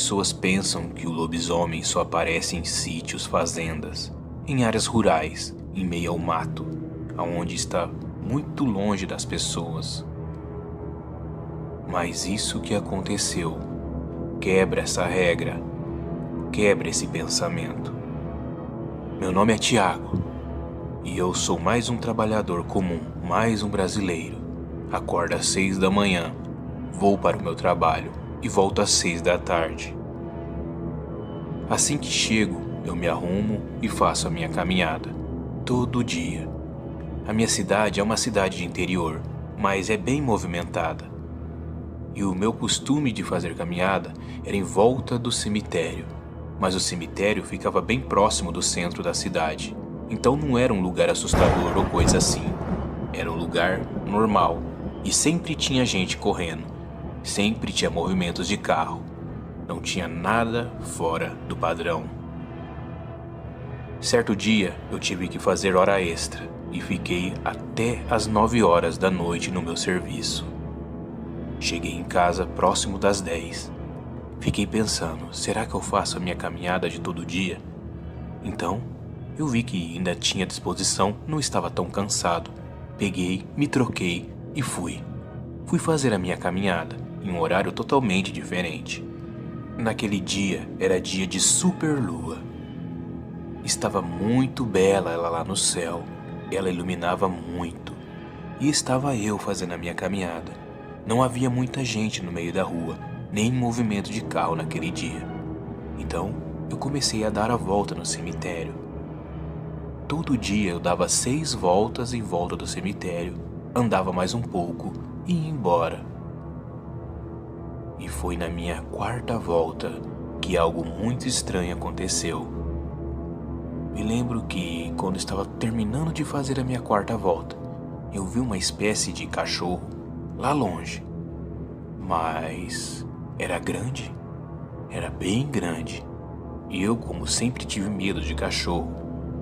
pessoas pensam que o lobisomem só aparece em sítios, fazendas, em áreas rurais, em meio ao mato, aonde está muito longe das pessoas. Mas isso que aconteceu quebra essa regra, quebra esse pensamento. Meu nome é Tiago e eu sou mais um trabalhador comum, mais um brasileiro. Acordo às 6 da manhã, vou para o meu trabalho e volto às 6 da tarde. Assim que chego, eu me arrumo e faço a minha caminhada, todo dia. A minha cidade é uma cidade de interior, mas é bem movimentada. E o meu costume de fazer caminhada era em volta do cemitério, mas o cemitério ficava bem próximo do centro da cidade, então não era um lugar assustador ou coisa assim. Era um lugar normal e sempre tinha gente correndo, sempre tinha movimentos de carro, não tinha nada fora do padrão. Certo dia eu tive que fazer hora extra e fiquei até as 9 horas da noite no meu serviço. Cheguei em casa próximo das 10. Fiquei pensando, será que eu faço a minha caminhada de todo dia? Então, eu vi que ainda tinha disposição, não estava tão cansado. Peguei, me troquei e fui. Fui fazer a minha caminhada, em um horário totalmente diferente. Naquele dia, era dia de superlua. Estava muito bela ela lá no céu, ela iluminava muito. E estava eu fazendo a minha caminhada. Não havia muita gente no meio da rua, nem movimento de carro naquele dia. Então, eu comecei a dar a volta no cemitério. Todo dia eu dava 6 voltas em volta do cemitério, andava mais um pouco e ia embora. E foi na minha 4ª volta que algo muito estranho aconteceu. Me lembro que, quando estava terminando de fazer a minha 4ª volta, eu vi uma espécie de cachorro lá longe, mas era grande, era bem grande, e eu, como sempre tive medo de cachorro,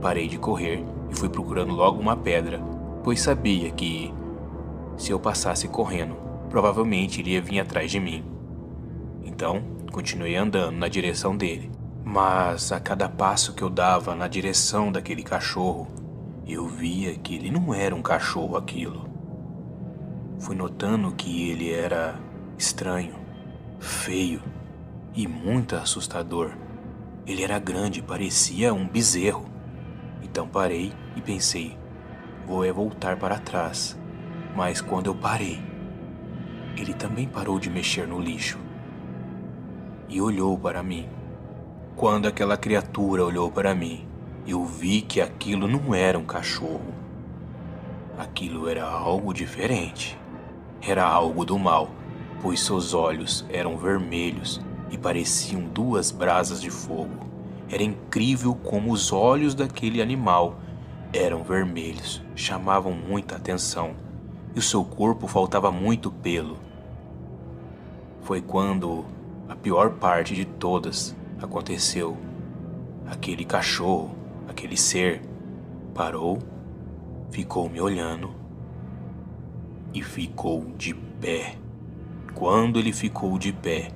parei de correr e fui procurando logo uma pedra, pois sabia que, se eu passasse correndo, provavelmente ele ia vir atrás de mim. Então, continuei andando na direção dele, mas a cada passo que eu dava na direção daquele cachorro, eu via que ele não era um cachorro aquilo. Fui notando que ele era estranho, feio e muito assustador. Ele era grande, parecia um bezerro. Então parei e pensei, vou voltar para trás. Mas quando eu parei, ele também parou de mexer no lixo e olhou para mim. Quando aquela criatura olhou para mim, eu vi que aquilo não era um cachorro. Aquilo era algo diferente. Era algo do mal, pois seus olhos eram vermelhos e pareciam 2 brasas de fogo. Era incrível como os olhos daquele animal eram vermelhos, chamavam muita atenção, e o seu corpo faltava muito pelo. Foi quando a pior parte de todas aconteceu. Aquele cachorro, aquele ser, parou, ficou me olhando e ficou de pé. Quando ele ficou de pé,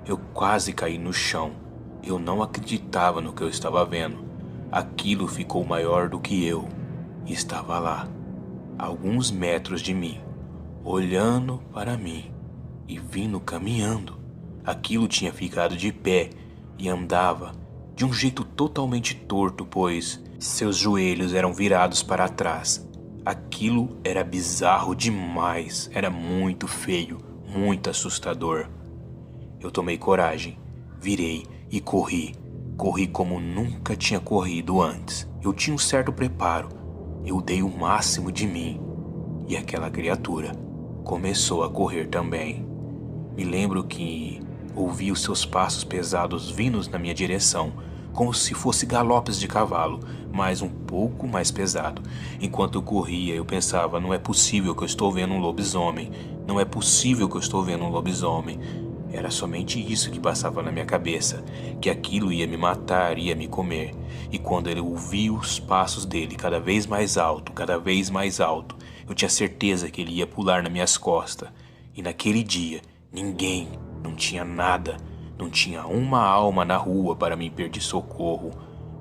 eu quase caí no chão. Eu não acreditava no que eu estava vendo. Aquilo ficou maior do que eu e estava lá, a alguns metros de mim, olhando para mim e vindo caminhando. Aquilo tinha ficado de pé e andava de um jeito totalmente torto, pois seus joelhos eram virados para trás. Aquilo era bizarro demais, era muito feio, muito assustador. Eu tomei coragem, virei e corri. Corri como nunca tinha corrido antes. Eu tinha um certo preparo, eu dei o máximo de mim. E aquela criatura começou a correr também. Me lembro que ouvi os seus passos pesados vindos na minha direção, como se fosse galopes de cavalo, mas um pouco mais pesado. Enquanto eu corria, eu pensava, não é possível que eu estou vendo um lobisomem. Não é possível que eu estou vendo um lobisomem. Era somente isso que passava na minha cabeça, que aquilo ia me matar, ia me comer. E quando eu ouvi os passos dele cada vez mais alto, eu tinha certeza que ele ia pular nas minhas costas. E naquele dia, ninguém, não tinha nada, Não tinha uma alma na rua para me pedir socorro,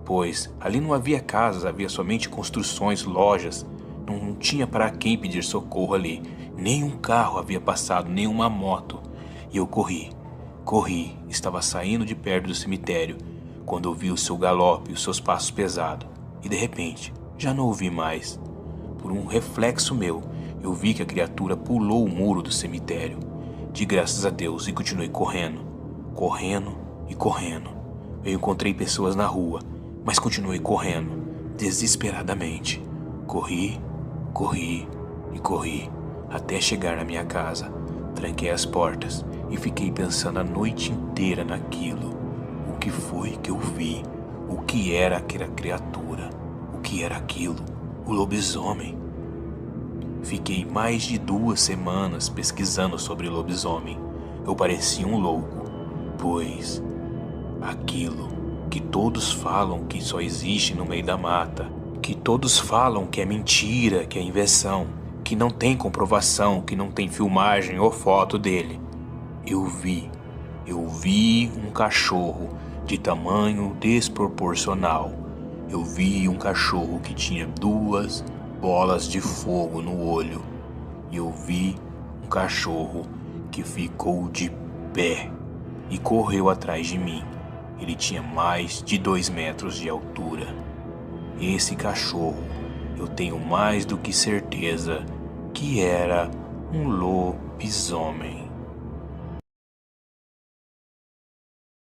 pois ali não havia casas, havia somente construções, lojas. Não tinha para quem pedir socorro ali. Nenhum carro havia passado, nenhuma moto. E eu corri, estava saindo de perto do cemitério, quando ouvi o seu galope e os seus passos pesados. E de repente, já não ouvi mais. Por um reflexo meu, eu vi que a criatura pulou o muro do cemitério. De graças a Deus, e continuei correndo. Eu encontrei pessoas na rua, mas continuei correndo, desesperadamente. Corri, até chegar na minha casa. Tranquei as portas e fiquei pensando a noite inteira naquilo. O que foi que eu vi? O que era aquela criatura? O que era aquilo? O lobisomem. Fiquei mais de 2 semanas pesquisando sobre lobisomem. Eu parecia um louco, pois aquilo que todos falam que só existe no meio da mata, que todos falam que é mentira, que é invenção, que não tem comprovação, que não tem filmagem ou foto dele. Eu vi um cachorro de tamanho desproporcional. Eu vi um cachorro que tinha 2 bolas de fogo no olho. E eu vi um cachorro que ficou de pé e correu atrás de mim. Ele tinha mais de 2 metros de altura. Esse cachorro, eu tenho mais do que certeza que era um lobisomem.